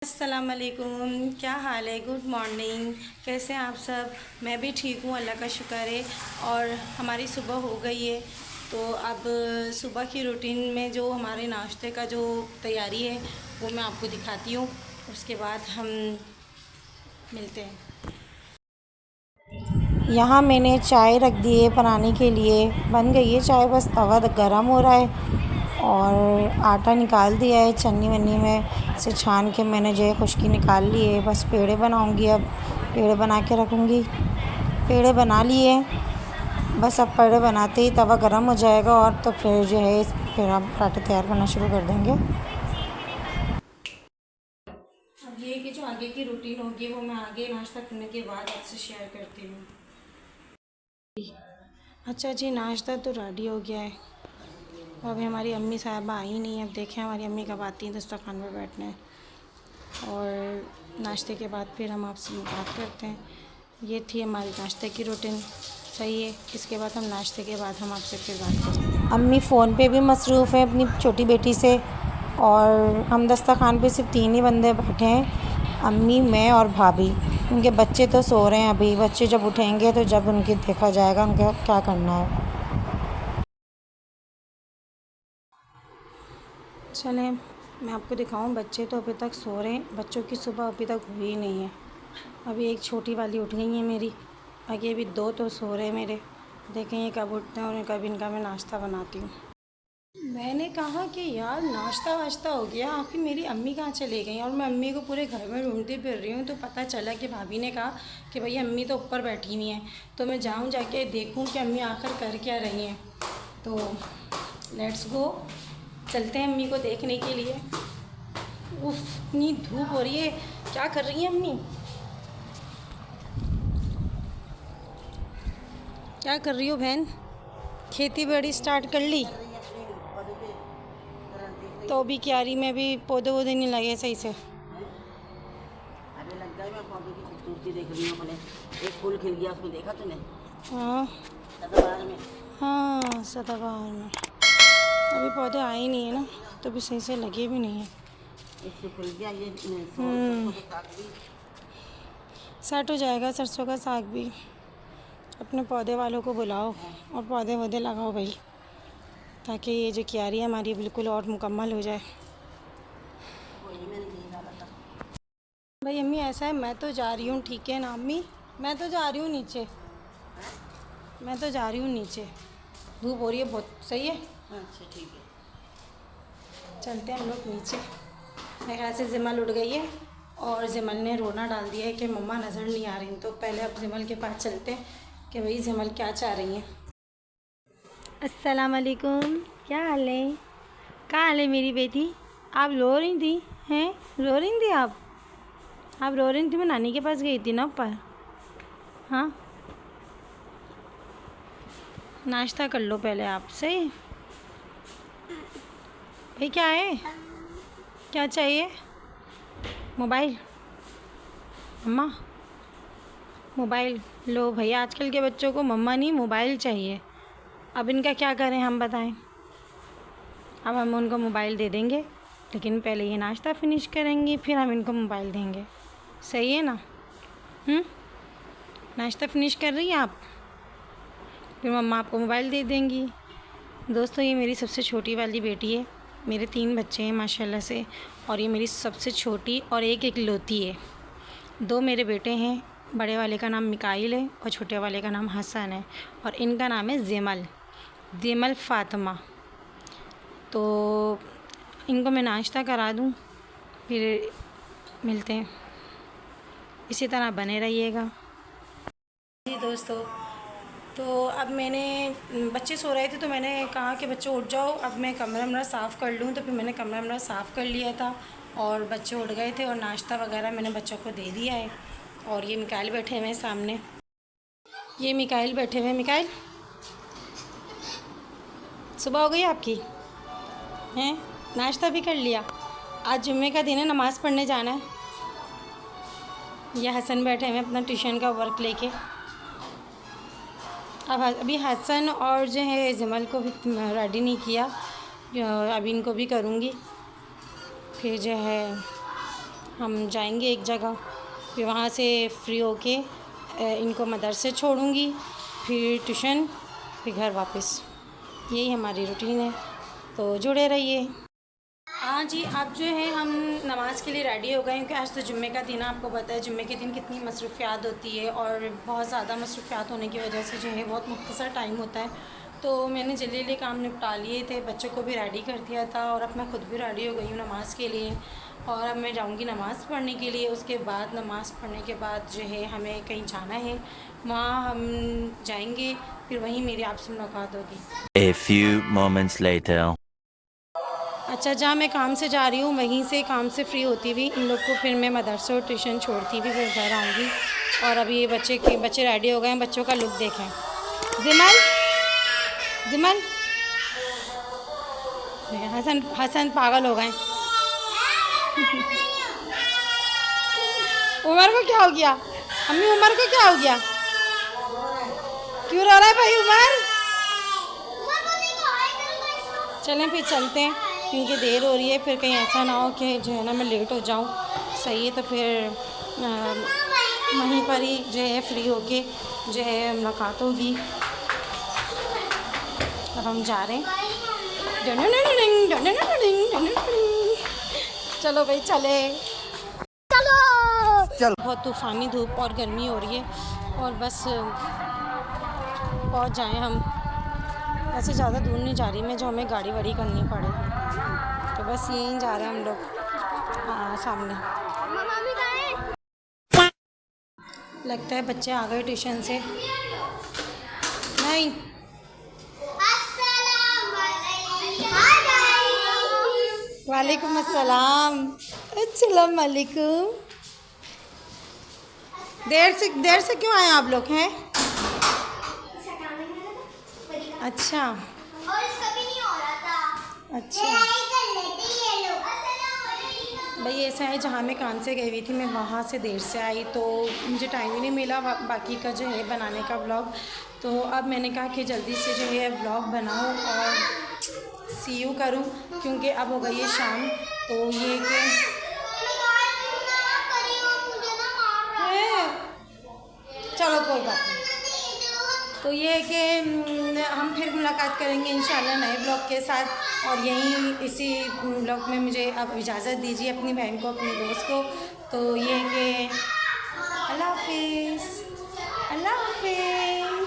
अस्सलामुअलैकुम, क्या हाल है। Good morning. कैसे हैं आप सब। मैं भी ठीक हूँ, अल्लाह का शुक्र है। और हमारी सुबह हो गई है, तो अब सुबह की रूटीन में जो हमारे नाश्ते का जो तैयारी है वो मैं आपको दिखाती हूँ। उसके बाद हम मिलते हैं। यहाँ मैंने चाय रख दी है बनाने के लिए। बन गई है चाय, बस तवा गर्म हो रहा है। और आटा निकाल दिया है छन्नी वन्नी में से छान के, मैंने जो है खुश्की निकाल ली है। बस पेड़े बनाऊंगी, अब पेड़े बना के रखूँगी। पेड़े बना लिए, बस अब पेड़े बनाते ही तवा गर्म हो जाएगा और तो फिर जो है फिर हम पराठे तैयार करना शुरू कर देंगे। अब ये कि जो आगे की रूटीन होगी वो मैं आगे नाश्ता करने के बाद आपसे शेयर करती हूँ। अच्छा जी, नाश्ता तो रेडी हो गया है। अभी हमारी अम्मी साहबा आई नहीं है। अब देखें हमारी अम्मी कब आती हैं दस्तरखान पर बैठने। और नाश्ते के बाद फिर हम आपसे बात करते हैं। ये थी हमारी नाश्ते की रूटीन। सही है, इसके बाद हम नाश्ते के बाद हम आपसे फिर बात करेंगे। अम्मी फ़ोन पे भी मसरूफ़ है अपनी छोटी बेटी से। और हम दस्तरखान पे सिर्फ 3 ही बंदे बैठे हैं, अम्मी, मैं और भाभी। उनके बच्चे तो सो रहे हैं अभी। बच्चे जब उठेंगे तो जब उनकी देखा जाएगा उनका क्या करना है। चलें मैं आपको दिखाऊं। बच्चे तो अभी तक सो रहे हैं, बच्चों की सुबह अभी तक हुई ही नहीं है। अभी एक छोटी वाली उठ गई है मेरी, आगे अभी 2 तो सो रहे हैं मेरे। देखें ये कब उठते हैं और कब इनका मैं नाश्ता बनाती हूँ। मैंने कहा कि यार नाश्ता वाश्ता हो गया, आखिर मेरी अम्मी कहाँ चली गई। और मैं अम्मी को पूरे घर में ढूंढती फिर रही हूँ, तो पता चला कि भाभी ने कहा कि भाई अम्मी तो ऊपर बैठी हुई हैं, तो मैं जाऊँ जाके देखूँ कि अम्मी आखिर कर क्या रही हैं। तो लेट्स गो, चलते हैं अम्मी को देखने के लिए। उफ, इतनी धूप हो रही है। क्या कर रही है अम्मी, क्या कर रही हो बहन। खेती बाड़ी स्टार्ट कर ली? तो अभी क्यारी में भी पौधे वौधे नहीं लगे सही से। अरे लग गए, मैं पौधों की खूबसूरती देख रही हूँ अपने। एक फूल खिल गया, उसमें देखा तूने? हाँ सदाबहार में। हाँ, सदाबहार में अभी पौधे आए ही नहीं है ना, तो भी सही से लगे भी नहीं है। इससे खिल गया ये सेट हो जाएगा सरसों का साग भी। अपने पौधे वालों को बुलाओ और पौधे वौधे लगाओ भाई, ताकि ये जो क्यारी है हमारी बिल्कुल और मुकम्मल हो जाए। भाई अम्मी ऐसा है, मैं तो जा रही हूँ, ठीक है ना अम्मी। मैं तो जा रही हूँ नीचे, मैं तो जा रही हूँ नीचे। धूप हो रही है बहुत। सही है, अच्छा ठीक है, चलते हैं हम लोग नीचे। मेरे ख्याल से जिमल उठ गई है और जिमल ने रोना डाल दिया है कि मम्मा नज़र नहीं आ रही। तो पहले अब जिमल के पास चलते हैं कि भाई जिमल क्या चाह रही हैं। अस्सलाम वालेकुम, क्या हाल है। क्या हाल है मेरी बेटी। आप रो रही थी हैं, रो रही थी आप रो रही थी। मैं नानी के पास गई थी ना ऊपर। हाँ, नाश्ता कर लो पहले आप। सही भाई, क्या है, क्या चाहिए। मोबाइल, मम्मा मोबाइल लो भाई। आजकल के बच्चों को मम्मा नहीं मोबाइल चाहिए। अब इनका क्या करें हम, बताएं। अब हम उनको मोबाइल दे देंगे, लेकिन पहले ये नाश्ता फिनिश करेंगे, फिर हम इनको मोबाइल देंगे। सही है ना। नाश्ता फिनिश कर रही हैं आप, फिर मम्मा आपको मोबाइल दे देंगी। दोस्तों ये मेरी सबसे छोटी वाली बेटी है। मेरे 3 बच्चे हैं माशाल्लाह से, और ये मेरी सबसे छोटी और एक इकलौती है। 2 मेरे बेटे हैं, बड़े वाले का नाम मिकाइल है और छोटे वाले का नाम हसन है। और इनका नाम है जेमल फ़ातिमा। तो इनको मैं नाश्ता करा दूँ, फिर मिलते हैं। इसी तरह बने रहिएगा जी दोस्तों। तो अब मैंने, बच्चे सो रहे थे तो मैंने कहा कि बच्चों उठ जाओ, अब मैं कमरा वमरा साफ़ कर लूँ। तो फिर मैंने कमरा वमरा साफ़ कर लिया था और बच्चे उठ गए थे और नाश्ता वगैरह मैंने बच्चों को दे दिया है। और ये मिकाइल बैठे हुए हैं सामने, ये मिकाइल बैठे हुए हैं। मिकाइल, सुबह हो गई आपकी हैं, नाश्ता भी कर लिया। आज जुम्मे का दिन है, नमाज़ पढ़ने जाना है। यह हसन बैठे हुए अपना ट्यूशन का वर्क लेके। अब अभी हसन और जो है जमल को भी रेडी नहीं किया, अभी इनको भी करूँगी। फिर जो है हम जाएंगे एक जगह, फिर वहाँ से फ्री होके इनको मदरसे छोड़ूंगी, फिर ट्यूशन, फिर घर वापस। यही हमारी रूटीन है, तो जुड़े रहिए। हाँ जी, अब जो है हम नमाज़ के लिए रेडी हो गए, क्योंकि आज तो जुम्मे का दिन है। आपको पता है जुम्मे के दिन कितनी मसरूफ़ियात होती है, और बहुत ज़्यादा मसरूफ़ियात होने की वजह से जो है बहुत मुख्तसर टाइम होता है। तो मैंने जल्दी जल्दी काम निपटा लिए थे, बच्चों को भी रेडी कर दिया था, और अब मैं ख़ुद भी रेडी हो गई हूँ नमाज़ के लिए। और अब मैं जाऊँगी नमाज़ पढ़ने के लिए। उसके बाद नमाज़ पढ़ने के बाद जो है हमें कहीं जाना है, वहाँ हम जाएंगे, फिर वहीं मेरी आपसे मुलाकात होगी। A few moments later. अच्छा, जहाँ मैं काम से जा रही हूँ वहीं से काम से फ्री होती हुई इन लोग को फिर मैं मदरसे और ट्यूशन छोड़ती हुई फिर घर आऊँगी। और अभी ये बच्चे रेडी हो गए हैं। बच्चों का लुक देखें। जिमल जिमल हसन पागल हो गए। उमर को क्या हो गया? अम्मी उमर को क्या हो गया? क्यों रो रहा है भाई उमर? चलें फिर चलते हैं, क्योंकि देर हो रही है, फिर कहीं ऐसा ना हो कि जो है ना मैं लेट हो जाऊँ। सही है, तो फिर वहीं पर ही जो है फ्री होके जो है मुलाकात होगी। अब हम जा रहे हैं। चलो भाई चले। चलो। बहुत तूफ़ानी धूप और गर्मी हो रही है, और बस पहुंच जाएं हम। ऐसे ज़्यादा दूर नहीं जा रही मैं जो हमें गाड़ी वाड़ी करनी पड़े, तो बस यहीं जा रहे हैं हम लोग। हाँ, सामने लगता है बच्चे आ गए ट्यूशन से। नहीं, वालेकुम अस्सलाम। अस्सलाम वालेकुम। देर से क्यों आए आप लोग हैं? अच्छा अच्छा भाई, ऐसा है जहाँ मैं काम से गई हुई थी मैं वहाँ से देर से आई, तो मुझे टाइम ही नहीं मिला बाकी का जो है बनाने का व्लॉग। तो अब मैंने कहा कि जल्दी से जो है व्लॉग बनाऊँ और सी यू करूँ, क्योंकि अब हो गई है शाम। तो ये कि चलो कोई बात नहीं। तो ये है कि हम फिर मुलाकात करेंगे इंशाल्लाह नए ब्लॉग के साथ। और यहीं इसी ब्लॉग में मुझे अब इजाज़त दीजिए, अपनी बहन को, अपने दोस्त को। तो ये है कि अल्लाह हाफिज़, अल्लाह हाफिज़।